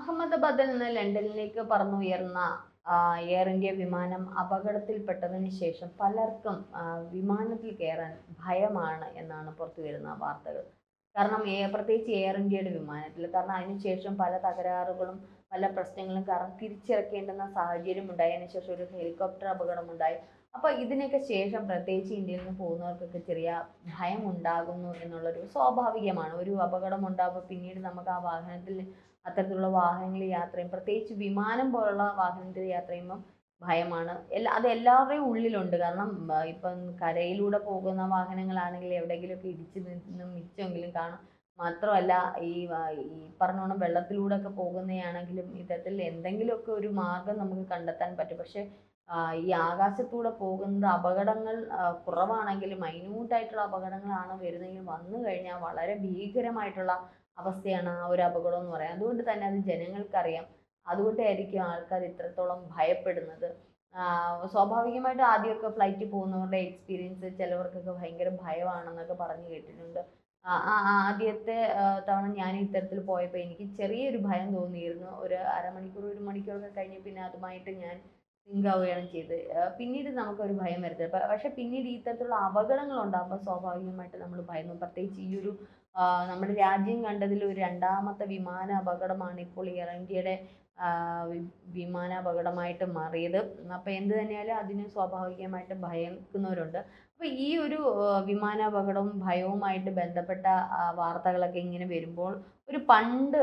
അഹമ്മദാബാദിൽ നിന്ന് ലണ്ടനിലേക്ക് പറന്നുയർന്ന air India വിമാനം അപകടത്തിൽപ്പെട്ടതിന് ശേഷം പലർക്കും വിമാനത്തിൽ കയറാൻ ഭയമാണ് എന്നാണ് പുറത്തുവരുന്ന വാർത്തകൾ. കാരണം പ്രത്യേകിച്ച് എയർ ഇന്ത്യയുടെ വിമാനത്തിൽ, കാരണം അതിനുശേഷം പല തകരാറുകളും പല പ്രശ്നങ്ങളും കാരണം തിരിച്ചിറക്കേണ്ടുന്ന സാഹചര്യം ഉണ്ടായി. അതിനുശേഷം ഒരു ഹെലികോപ്റ്റർ അപകടമുണ്ടായി. അപ്പോൾ ഇതിനൊക്കെ ശേഷം പ്രത്യേകിച്ച് ഇന്ത്യയിൽ നിന്ന് പോകുന്നവർക്കൊക്കെ ചെറിയ ഭയം ഉണ്ടാകുന്നു എന്നുള്ളൊരു സ്വാഭാവികമാണ്. ഒരു അപകടം ഉണ്ടാകുമ്പോൾ പിന്നീട് നമുക്ക് ആ വാഹനത്തിൽ അത്തരത്തിലുള്ള വാഹനങ്ങളിൽ യാത്ര ചെയ്യും, പ്രത്യേകിച്ച് വിമാനം പോലുള്ള വാഹനത്തിൽ യാത്ര ചെയ്യുമ്പം ഭയമാണ്. അത് എല്ലാവരുടെയും ഉള്ളിലുണ്ട്. കാരണം ഇപ്പം കരയിലൂടെ പോകുന്ന വാഹനങ്ങളാണെങ്കിൽ എവിടെയെങ്കിലുമൊക്കെ ഇടിച്ച് നിന്ന് മിച്ചമെങ്കിലും കാണും. മാത്രമല്ല ഈ പറഞ്ഞോണം വെള്ളത്തിലൂടെ ഒക്കെ പോകുന്നതാണെങ്കിലും ഇത്തരത്തിൽ എന്തെങ്കിലുമൊക്കെ ഒരു മാർഗം നമുക്ക് കണ്ടെത്താൻ പറ്റും. പക്ഷേ ഈ ആകാശത്തൂടെ പോകുന്നത് അപകടങ്ങൾ കുറവാണെങ്കിലും മൈന്യൂട്ടായിട്ടുള്ള അപകടങ്ങളാണ് വരുന്നതെങ്കിൽ വന്നു കഴിഞ്ഞാൽ വളരെ ഭീകരമായിട്ടുള്ള അവസ്ഥയാണ് ആ ഒരു അപകടം എന്ന് പറയാം. അതുകൊണ്ട് തന്നെ അത് ജനങ്ങൾക്കറിയാം. അതുകൊണ്ടായിരിക്കും ആൾക്കാർ ഇത്രത്തോളം ഭയപ്പെടുന്നത്. സ്വാഭാവികമായിട്ട് ആദ്യമൊക്കെ ഫ്ലൈറ്റിൽ പോകുന്നവരുടെ എക്സ്പീരിയൻസ് ചിലവർക്കൊക്കെ ഭയങ്കര ഭയമാണെന്നൊക്കെ പറഞ്ഞു കേട്ടിട്ടുണ്ട്. ആദ്യത്തെ തവണ ഞാൻ ഇത്തരത്തിൽ പോയപ്പോൾ എനിക്ക് ചെറിയൊരു ഭയം തോന്നിയിരുന്നു. ഒരു അരമണിക്കൂർ 1 മണിക്കൂറൊക്കെ കഴിഞ്ഞ് പിന്നെ അതുമായിട്ട് ഞാൻ സിങ്ക് ആവുകയാണ് ചെയ്തത്. പിന്നീട് നമുക്കൊരു ഭയം വരത്തില്ല. പക്ഷെ പിന്നീട് ഇത്തരത്തിലുള്ള അപകടങ്ങൾ ഉണ്ടാകുമ്പോൾ സ്വാഭാവികമായിട്ട് നമ്മൾ ഭയന്നു. പ്രത്യേകിച്ച് ഈ ഒരു നമ്മുടെ രാജ്യം കണ്ടതിൽ ഒരു രണ്ടാമത്തെ വിമാന അപകടമാണ് ഇപ്പോൾ എയർ ഇന്ത്യയുടെ വിമാനാപകടമായിട്ട് മാറിയത്. അപ്പോൾ എന്ത് തന്നെയായാലും അതിന് സ്വാഭാവികമായിട്ട് ഭയക്കുന്നവരുണ്ട്. അപ്പോൾ ഈ ഒരു വിമാനാപകടവും ഭയവുമായിട്ട് ബന്ധപ്പെട്ട വാർത്തകളൊക്കെ ഇങ്ങനെ വരുമ്പോൾ ഒരു പണ്ട്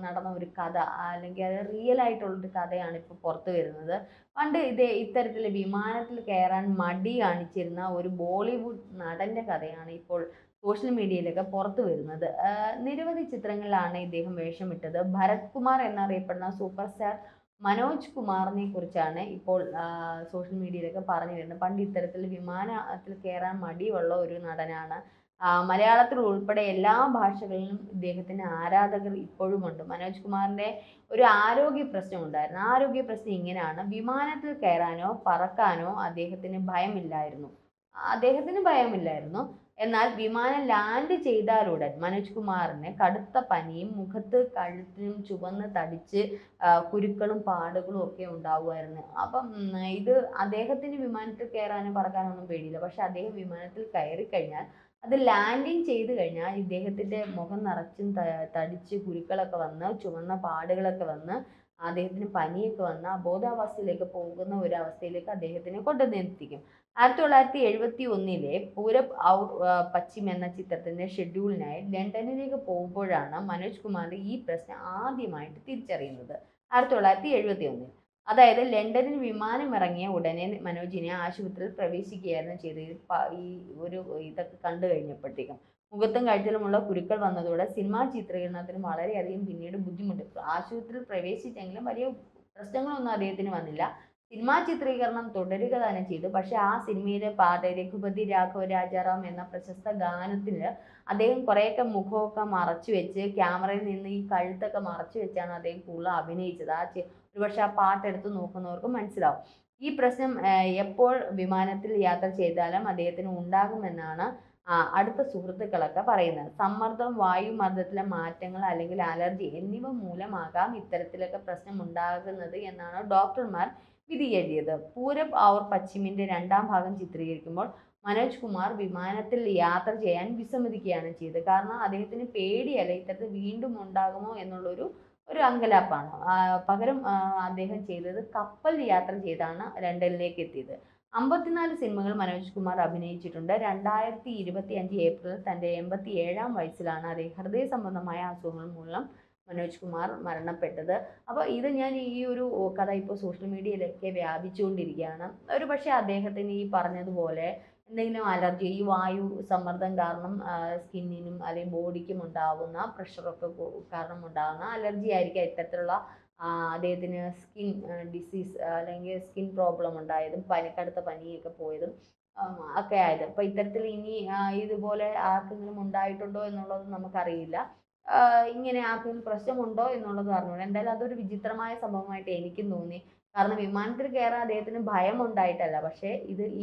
നടന്ന ഒരു കഥ, അല്ലെങ്കിൽ അത് റിയൽ ആയിട്ടുള്ളൊരു കഥയാണ് ഇപ്പോൾ പുറത്തു വരുന്നത്. പണ്ട് ഇത്തരത്തിൽ വിമാനത്തിൽ കയറാൻ മടി കാണിച്ചിരുന്ന ഒരു ബോളിവുഡ് നടൻ്റെ കഥയാണ് ഇപ്പോൾ സോഷ്യൽ മീഡിയയിലൊക്കെ പുറത്തു വരുന്നത്. നിരവധി ചിത്രങ്ങളിലാണ് ഇദ്ദേഹം വേഷമിട്ടത്. ഭരത് കുമാർ എന്നറിയപ്പെടുന്ന സൂപ്പർ സ്റ്റാർ മനോജ് കുമാറിനെ കുറിച്ചാണ് ഇപ്പോൾ സോഷ്യൽ മീഡിയയിലൊക്കെ പറഞ്ഞു വരുന്നത്. പണ്ട് ഇത്തരത്തിൽ വിമാനത്തിൽ കയറാൻ മടിയുള്ള ഒരു നടനാണ്. മലയാളത്തിൽ ഉൾപ്പെടെ എല്ലാ ഭാഷകളിലും ഇദ്ദേഹത്തിന് ആരാധകർ ഇപ്പോഴുമുണ്ട്. മനോജ് കുമാറിൻ്റെ ഒരു ആരോഗ്യ പ്രശ്നം ഉണ്ടായിരുന്നു. ആരോഗ്യ പ്രശ്നം ഇങ്ങനെയാണ്: വിമാനത്തിൽ കയറാനോ പറക്കാനോ അദ്ദേഹത്തിന് ഭയമില്ലായിരുന്നു. എന്നാൽ വിമാനം ലാൻഡ് ചെയ്താലുടൻ മനോജ് കുമാറിന് കടുത്ത പനിയും മുഖത്ത് കഴുത്തിനും ചുവന്ന് തടിച്ച് കുരുക്കളും പാടുകളും ഒക്കെ ഉണ്ടാവുമായിരുന്നു. അപ്പം ഇത് അദ്ദേഹത്തിന് വിമാനത്തിൽ കയറാനോ പറക്കാനോ ഒന്നും പേടിയില്ല. പക്ഷെ അദ്ദേഹം വിമാനത്തിൽ കയറി കഴിഞ്ഞാൽ അത് ലാൻഡിങ് ചെയ്ത് കഴിഞ്ഞാൽ ഇദ്ദേഹത്തിൻ്റെ മുഖം നിറച്ചും തടിച്ച് കുരുക്കളൊക്കെ വന്ന് ചുവന്ന പാടുകളൊക്കെ വന്ന് അദ്ദേഹത്തിന് പനിയൊക്കെ വന്ന് അബോധാവസ്ഥയിലേക്ക് പോകുന്ന ഒരു അവസ്ഥയിലേക്ക് അദ്ദേഹത്തിനെ കൊണ്ടുവന്നെത്തിക്കും. 1971 പൂരബ് ഔർ പശ്ചിം എന്ന ചിത്രത്തിന്റെ ഷെഡ്യൂളിനായി ലണ്ടനിലേക്ക് പോകുമ്പോഴാണ് മനോജ് കുമാർ ഈ പ്രശ്നം ആദ്യമായിട്ട് തിരിച്ചറിയുന്നത്. 1971, അതായത് ലണ്ടനിൽ വിമാനം ഇറങ്ങിയ ഉടനെ മനോജിനെ ആശുപത്രിയിൽ പ്രവേശിക്കുകയായിരുന്നു ചെയ്തത്. ഈ ഒരു ഇതൊക്കെ കണ്ടു കഴിഞ്ഞപ്പോഴത്തേക്കും മുഖത്തും കഴുത്തിലുമുള്ള കുരുക്കൾ വന്നതോടെ സിനിമാ ചിത്രീകരണത്തിന് വളരെയധികം പിന്നീട് ബുദ്ധിമുട്ട്. ആശുപത്രിയിൽ പ്രവേശിച്ചെങ്കിലും വലിയ പ്രശ്നങ്ങളൊന്നും അദ്ദേഹത്തിന് വന്നില്ല. സിനിമാ ചിത്രീകരണം തുടരുക തന്നെ ചെയ്തു. പക്ഷെ ആ സിനിമയിലെ രഘുപതി രാഘവ രാജാറാം എന്ന പ്രശസ്ത ഗാനത്തിൽ അദ്ദേഹം കുറേയൊക്കെ മുഖമൊക്കെ മറച്ചു വെച്ച് ക്യാമറയിൽ നിന്ന് ഈ കഴുത്തൊക്കെ മറച്ചു വെച്ചാണ് അദ്ദേഹം കൂടുതൽ അഭിനയിച്ചത്. ഒരുപക്ഷെ ആ പാട്ടെടുത്ത് നോക്കുന്നവർക്ക് മനസ്സിലാവും. ഈ പ്രശ്നം എപ്പോൾ വിമാനത്തിൽ യാത്ര ചെയ്താലും അദ്ദേഹത്തിന് ഉണ്ടാകുമെന്നാണ് അടുത്ത സുഹൃത്തുക്കളൊക്കെ പറയുന്നത്. സമ്മർദ്ദം, വായുമർദ്ദത്തിലെ മാറ്റങ്ങൾ അല്ലെങ്കിൽ അലർജി എന്നിവ മൂലമാകാം ഇത്തരത്തിലൊക്കെ പ്രശ്നം ഉണ്ടാകുന്നത് എന്നാണ് ഡോക്ടർമാർ വിധി എഴുതിയത്. പൂരബ് ഔർ പശ്ചിമിന്റെ 2ാം ഭാഗം ചിത്രീകരിക്കുമ്പോൾ മനോജ് കുമാർ വിമാനത്തിൽ യാത്ര ചെയ്യാൻ വിസമ്മതിക്കുകയാണ് ചെയ്തത്. കാരണം അദ്ദേഹത്തിന് പേടിയല്ല, ഇത്തരത്തിൽ വീണ്ടും ഉണ്ടാകുമോ എന്നുള്ളൊരു അങ്കലാപ്പാണ്. പകരം അദ്ദേഹം ചെയ്തത് കപ്പൽ യാത്ര ചെയ്താണ് ലണ്ടനിലേക്ക് എത്തിയത്. 54 സിനിമകൾ മനോജ് കുമാർ അഭിനയിച്ചിട്ടുണ്ട്. 2025 ഏപ്രിലിൽ തൻ്റെ 87ാം വയസ്സിലാണ് അദ്ദേഹം ഹൃദയ സംബന്ധമായ അസുഖങ്ങൾ മൂലം മനോജ് കുമാർ മരണപ്പെട്ടത്. അപ്പോൾ ഇത് ഞാൻ ഈ ഒരു കഥ ഇപ്പോൾ സോഷ്യൽ മീഡിയയിലൊക്കെ വ്യാപിച്ചുകൊണ്ടിരിക്കുകയാണ്. ഒരു പക്ഷേ അദ്ദേഹത്തിന് ഈ പറഞ്ഞതുപോലെ എന്തെങ്കിലും അലർജി, ഈ വായു സമ്മർദ്ദം കാരണം സ്കിന്നിനും അല്ലെങ്കിൽ ബോഡിക്കും ഉണ്ടാവുന്ന പ്രഷറൊക്കെ കാരണം ഉണ്ടാകുന്ന അലർജി ആയിരിക്കാം ഇത്തരത്തിലുള്ള അദ്ദേഹത്തിന് സ്കിൻ ഡിസീസ് അല്ലെങ്കിൽ സ്കിൻ പ്രോബ്ലം ഉണ്ടായതും കടുത്ത പനിയൊക്കെ പോയതും ഒക്കെ ആയത്. അപ്പോൾ ഇത്തരത്തിൽ ഇനി ഇതുപോലെ ആർക്കെങ്കിലും ഉണ്ടായിട്ടുണ്ടോ എന്നുള്ളത് നമുക്കറിയില്ല. ഇങ്ങനെ ആർക്കെങ്കിലും പ്രശ്നമുണ്ടോ എന്നുള്ളത് അറിഞ്ഞൂടാ. എന്തായാലും അതൊരു വിചിത്രമായ സംഭവമായിട്ട് എനിക്കും തോന്നി. കാരണം വിമാനത്തിൽ കയറാൻ അദ്ദേഹത്തിന് ഭയം ഉണ്ടായിട്ടല്ല, പക്ഷേ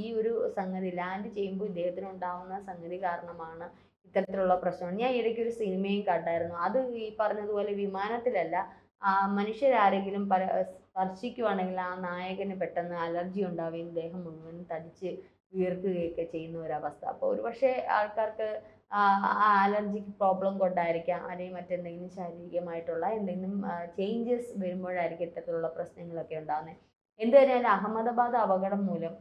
ഈ ഒരു സംഗതി ലാൻഡ് ചെയ്യുമ്പോൾ ഇദ്ദേഹത്തിന് ഉണ്ടാവുന്ന സംഗതി കാരണമാണ് ഇത്തരത്തിലുള്ള പ്രശ്നം. ഞാൻ ഇടയ്ക്ക് ഒരു സിനിമയും കണ്ടായിരുന്നു. അത് ഈ പറഞ്ഞതുപോലെ വിമാനത്തിലല്ല, മനുഷ്യരാരെങ്കിലും സ്പർശിക്കുവാണെങ്കിൽ ആ നായകന് പെട്ടെന്ന് അലർജി ഉണ്ടാവുകയും ദേഹം മുഴുവൻ തടിച്ച് വീർക്കുകയൊക്കെ ചെയ്യുന്ന ഒരവസ്ഥ. അപ്പോൾ ഒരുപക്ഷെ ആൾക്കാർക്ക് ആ അലർജിക്ക് പ്രോബ്ലം കൊണ്ടായിരിക്കാം, അല്ലെങ്കിൽ മറ്റെന്തെങ്കിലും ശാരീരികമായിട്ടുള്ള എന്തെങ്കിലും ചേഞ്ചസ് വരുമ്പോഴായിരിക്കും ഇത്തരത്തിലുള്ള പ്രശ്നങ്ങളൊക്കെ ഉണ്ടാകുന്നത്. എന്ത് തന്നെയായാലും അഹമ്മദാബാദ് അപകടം മൂലം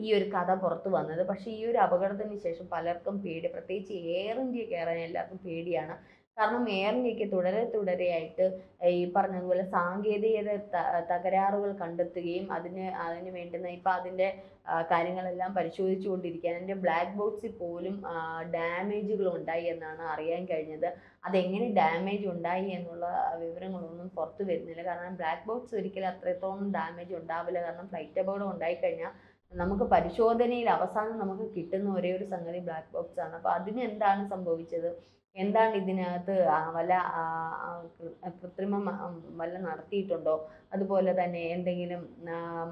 ഈ ഒരു കഥ പുറത്തു വന്നത്. പക്ഷേ ഈ ഒരു അപകടത്തിന് ശേഷം പലർക്കും പേടി, പ്രത്യേകിച്ച് എയർ ഇന്ത്യ കയറാൻ എല്ലാവർക്കും പേടിയാണ്. കാരണം എയർ ഇന്ത്യക്ക് തുടരെയായിട്ട് ഈ പറഞ്ഞതുപോലെ സാങ്കേതികത തകരാറുകൾ കണ്ടെത്തുകയും അതിന് വേണ്ടുന്ന ഇപ്പം അതിൻ്റെ കാര്യങ്ങളെല്ലാം പരിശോധിച്ചു കൊണ്ടിരിക്കുകയാണ്. അതിൻ്റെ ബ്ലാക്ക് ബോക്സിൽ പോലും ഡാമേജുകൾ ഉണ്ടായി എന്നാണ് അറിയാൻ കഴിഞ്ഞത്. അതെങ്ങനെ ഡാമേജ് ഉണ്ടായി എന്നുള്ള വിവരങ്ങളൊന്നും പുറത്തു വരുന്നില്ല. കാരണം ബ്ലാക്ക് ബോക്സ് ഒരിക്കലും അത്രത്തോളം ഡാമേജ് ഉണ്ടാവില്ല. കാരണം ഫ്ലൈറ്റ് അപകടം ഉണ്ടായിക്കഴിഞ്ഞാൽ നമുക്ക് പരിശോധനയിൽ അവസാനം നമുക്ക് കിട്ടുന്ന ഒരേ ഒരു സംഗതി ബ്ലാക്ക് ബോക്സ് ആണ്. അപ്പോൾ അതിന് എന്താണ് സംഭവിച്ചത്, എന്താണ് ഇതിനകത്ത് വല്ല കൃത്രിമം വല്ല നടത്തിയിട്ടുണ്ടോ, അതുപോലെ തന്നെ എന്തെങ്കിലും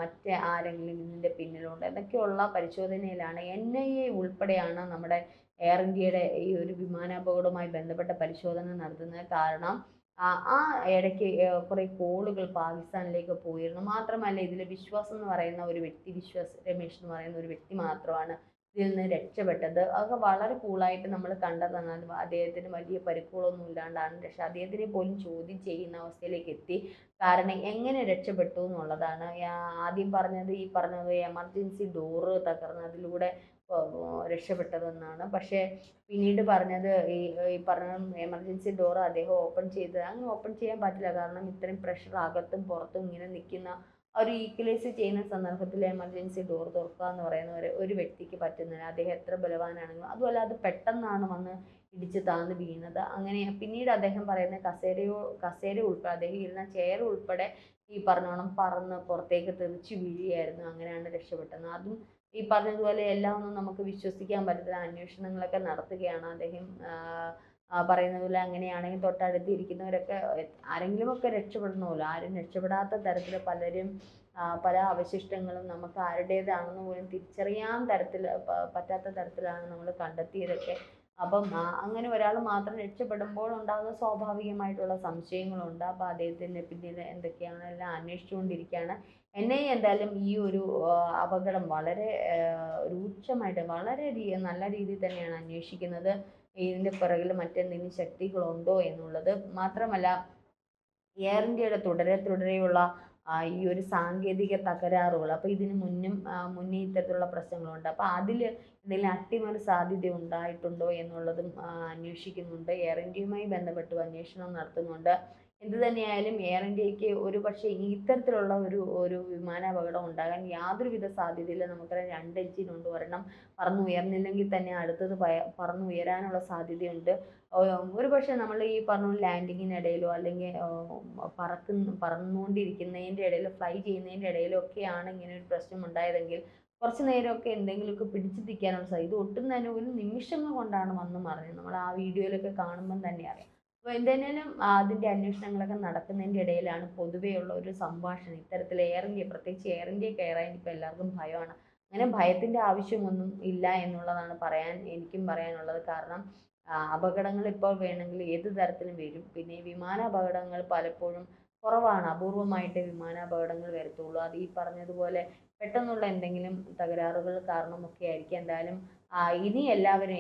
മറ്റേ ആരെങ്കിലും ഇതിൻ്റെ പിന്നിലുണ്ടോ എന്നൊക്കെയുള്ള പരിശോധനയിലാണ് NIA ഉൾപ്പെടെയാണ് നമ്മുടെ എയർ ഇന്ത്യയുടെ ഈ ഒരു വിമാനാപകടവുമായി ബന്ധപ്പെട്ട പരിശോധന നടത്തുന്നത്. കാരണം ആ ഇടയ്ക്ക് കുറേ കോളുകൾ പാകിസ്ഥാനിലേക്ക് പോയിരുന്നു. മാത്രമല്ല ഇതിൽ വിശ്വാസ് എന്ന് പറയുന്ന ഒരു വ്യക്തി, വിശ്വാസ് രമേശ് എന്ന് പറയുന്ന ഒരു വ്യക്തി മാത്രമാണ് ഇതിൽ നിന്ന് രക്ഷപ്പെട്ടത്. അതൊക്കെ വളരെ കൂളായിട്ട് നമ്മൾ കണ്ടതാണ്. അദ്ദേഹത്തിന് വലിയ പരിക്കുകളൊന്നും ഇല്ലാണ്ടാണ് രക്ഷ. അദ്ദേഹത്തിനെ പോലും ചോദ്യം ചെയ്യുന്ന അവസ്ഥയിലേക്ക് എത്തി. കാരണം എങ്ങനെ രക്ഷപ്പെട്ടു എന്നുള്ളതാണ്. ആദ്യം പറഞ്ഞത് ഈ പറഞ്ഞത് എമർജൻസി ഡോറ് തകർന്ന് അതിലൂടെ രക്ഷപ്പെട്ടതെന്നാണ്. പക്ഷേ പിന്നീട് പറഞ്ഞത് ഈ പറഞ്ഞ എമർജൻസി ഡോർ അദ്ദേഹം ഓപ്പൺ ചെയ്ത്, അങ്ങനെ ഓപ്പൺ ചെയ്യാൻ പറ്റില്ല. കാരണം ഇത്രയും പ്രഷർ അകത്തും പുറത്തും ഇങ്ങനെ നിൽക്കുന്ന ഒരു ഈക്വലൈസ് ചെയ്യുന്ന സന്ദർഭത്തിൽ എമർജൻസി ഡോർ തുറക്കുക എന്ന് പറയുന്ന ഒരു വ്യക്തിക്ക് പറ്റുന്നില്ല. അദ്ദേഹം എത്ര ബലവാനാണെങ്കിലും. അതുപോലെ അത് പെട്ടെന്നാണ് വന്ന് ഇടിച്ച് താഴ്ന്ന് വീണത്. അങ്ങനെ പിന്നീട് അദ്ദേഹം പറയുന്ന കസേര ഉൾപ്പെടെ അദ്ദേഹം ഇരുന്ന ചെയർ ഉൾപ്പെടെ ഈ പറഞ്ഞോണം പറന്ന് പുറത്തേക്ക് തെറിച്ച് വീഴുകയായിരുന്നു. അങ്ങനെയാണ് രക്ഷപ്പെട്ടത്. അതും ഈ പറഞ്ഞതുപോലെ എല്ലാം ഒന്നും നമുക്ക് വിശ്വസിക്കാൻ പറ്റത്തില്ല. അന്വേഷണങ്ങളൊക്കെ നടത്തുകയാണ്. അദ്ദേഹം പറയുന്നത് പോലെ അങ്ങനെയാണെങ്കിൽ തൊട്ടടുത്ത് ഇരിക്കുന്നവരൊക്കെ ആരെങ്കിലുമൊക്കെ രക്ഷപ്പെടണമല്ലോ. ആരും രക്ഷപ്പെടാത്ത തരത്തിൽ പലരും പല അവശിഷ്ടങ്ങളും നമുക്ക് ആരുടേതാണെന്ന് പോലും തിരിച്ചറിയാൻ പറ്റാത്ത തരത്തിലാണ് നമ്മൾ കണ്ടെത്തിയതൊക്കെ. അപ്പം അങ്ങനെ ഒരാൾ മാത്രം രക്ഷപ്പെടുമ്പോൾ ഉണ്ടാകുന്ന സ്വാഭാവികമായിട്ടുള്ള സംശയങ്ങളുണ്ട്. അപ്പോൾ അദ്ദേഹത്തിൻ്റെ പിന്നിൽ എന്തൊക്കെയാണ് എല്ലാം അന്വേഷിച്ചുകൊണ്ടിരിക്കുകയാണ്. എന്തായാലും ഈ ഒരു അപകടം വളരെ രൂക്ഷമായിട്ട് വളരെ നല്ല രീതിയിൽ തന്നെയാണ് അന്വേഷിക്കുന്നത്. ഇതിൻ്റെ പിറകിൽ മറ്റെന്തെങ്കിലും ശക്തികളുണ്ടോ എന്നുള്ളത്. മാത്രമല്ല എയർ ഇന്ത്യയുടെ തുടരെയുള്ള ഈ ഒരു സാങ്കേതിക തകരാറുകൾ, അപ്പോൾ ഇതിന് മുന്നേ ഇത്തരത്തിലുള്ള പ്രശ്നങ്ങളുണ്ട്. അപ്പോൾ അതിൽ എന്തെങ്കിലും അട്ടിമറി സാധ്യത ഉണ്ടായിട്ടുണ്ടോ എന്നുള്ളതും അന്വേഷിക്കുന്നുണ്ട്. എയർ ഇന്ത്യയുമായി ബന്ധപ്പെട്ട് അന്വേഷണം നടത്തുന്നുണ്ട്. എന്ത് തന്നെയായാലും എയർ ഇന്ത്യക്ക് ഒരു പക്ഷേ ഇത്തരത്തിലുള്ള ഒരു വിമാനാപകടം ഉണ്ടാകാൻ യാതൊരുവിധ സാധ്യതയില്ല. നമുക്കറിയാം 2 എഞ്ചിനുണ്ട്. ഒരെണ്ണം പറന്നുയർന്നില്ലെങ്കിൽ തന്നെ അടുത്തത് പറന്നുയരാനുള്ള സാധ്യതയുണ്ട്. ഒരു പക്ഷേ നമ്മൾ ഈ പറഞ്ഞ ലാൻഡിങ്ങിനിടയിലോ അല്ലെങ്കിൽ പറന്നുകൊണ്ടിരിക്കുന്നതിൻ്റെ ഇടയിലോ ഫ്ലൈ ചെയ്യുന്നതിൻ്റെ ഇടയിലോ ഒക്കെയാണ് ഇങ്ങനെ ഒരു പ്രശ്നം ഉണ്ടായതെങ്കിൽ കുറച്ച് നേരമൊക്കെ എന്തെങ്കിലുമൊക്കെ പിടിച്ചു നിൽക്കാനുള്ള സാധ്യത. ഇത് ഒട്ടും തന്നെ ഒരു നിമിഷങ്ങൾ കൊണ്ടാണ് വന്ന് മറിഞ്ഞത്. നമ്മൾ ആ വീഡിയോയിലൊക്കെ കാണുമ്പം തന്നെ അറിയാം. അപ്പോൾ എന്തായാലും അതിൻ്റെ അന്വേഷണങ്ങളൊക്കെ നടക്കുന്നതിൻ്റെ ഇടയിലാണ് പൊതുവെയുള്ള ഒരു സംഭാഷണം ഇത്തരത്തിൽ എയർ ഇന്ത്യ, പ്രത്യേകിച്ച് എയർ ഇന്ത്യ കയറാൻ ഇപ്പോൾ എല്ലാവർക്കും ഭയമാണ്. അങ്ങനെ ഭയത്തിൻ്റെ ആവശ്യമൊന്നും ഇല്ല എന്നുള്ളതാണ് എനിക്കും പറയാനുള്ളത്. കാരണം അപകടങ്ങൾ ഇപ്പോൾ വേണമെങ്കിൽ ഏത് തരത്തിലും വരും. പിന്നെ വിമാനാപകടങ്ങൾ പലപ്പോഴും കുറവാണ്. അപൂർവമായിട്ട് വിമാനാപകടങ്ങൾ വരത്തുള്ളൂ. അത് ഈ പറഞ്ഞതുപോലെ പെട്ടെന്നുള്ള എന്തെങ്കിലും തകരാറുകൾ കാരണമൊക്കെ ആയിരിക്കും. എന്തായാലും ഇനി എല്ലാവരും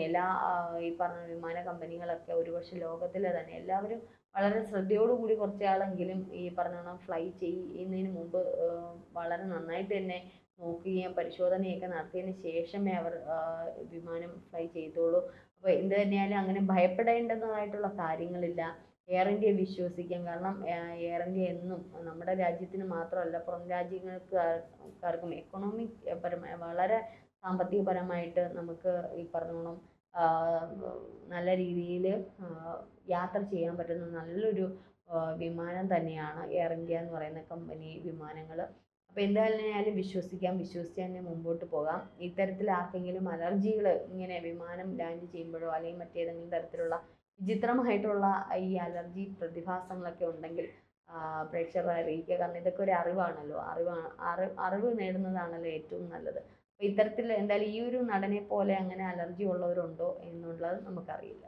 ഈ പറഞ്ഞ വിമാന കമ്പനികളൊക്കെ ഒരുപക്ഷെ ലോകത്തിലെ തന്നെ എല്ലാവരും വളരെ ശ്രദ്ധയോടുകൂടി കുറച്ചാളെങ്കിലും ഈ പറഞ്ഞ ഫ്ലൈ ചെയ്യുന്നതിന് മുമ്പ് വളരെ നന്നായിട്ട് തന്നെ നോക്കുകയും പരിശോധനയൊക്കെ നടത്തിയതിന് ശേഷമേ അവർ വിമാനം ഫ്ലൈ ചെയ്തോളൂ. അപ്പോൾ എന്ത് തന്നെയായാലും അങ്ങനെ ഭയപ്പെടേണ്ടതായിട്ടുള്ള കാര്യങ്ങളില്ല. എയർ ഇന്ത്യയെ വിശ്വസിക്കാം. കാരണം എയർ ഇന്ത്യ എന്നും നമ്മുടെ രാജ്യത്തിന് മാത്രമല്ല പുറം രാജ്യങ്ങൾക്കാർക്കും എക്കണോമിക് പരമായി വളരെ സാമ്പത്തികപരമായിട്ട് നമുക്ക് ഈ പറഞ്ഞോണം നല്ല രീതിയിൽ യാത്ര ചെയ്യാൻ പറ്റുന്ന നല്ലൊരു വിമാനം തന്നെയാണ് എയർ ഇന്ത്യ എന്ന് പറയുന്ന കമ്പനി വിമാനങ്ങൾ. അപ്പോൾ എന്തായാലും വിശ്വസിക്കാം. വിശ്വസിച്ച് തന്നെ മുമ്പോട്ട് പോകാം. ഇത്തരത്തിൽ ആർക്കെങ്കിലും അലർജികൾ ഇങ്ങനെ വിമാനം ലാൻഡ് ചെയ്യുമ്പോഴോ അല്ലെങ്കിൽ മറ്റേതെങ്കിലും തരത്തിലുള്ള വിചിത്രമായിട്ടുള്ള ഈ അലർജി പ്രതിഭാസങ്ങളൊക്കെ ഉണ്ടെങ്കിൽ പ്രേക്ഷകരെ അറിയിക്കുക. കാരണം ഇതൊക്കെ ഒരു അറിവാണല്ലോ. അറിവ് നേടുന്നതാണല്ലോ ഏറ്റവും നല്ലത്. അപ്പോൾ ഇത്തരത്തിൽ എന്തായാലും ഈ ഒരു നടനെ പോലെ അങ്ങനെ അലർജി ഉള്ളവരുണ്ടോ എന്നുള്ളത് നമുക്കറിയില്ല.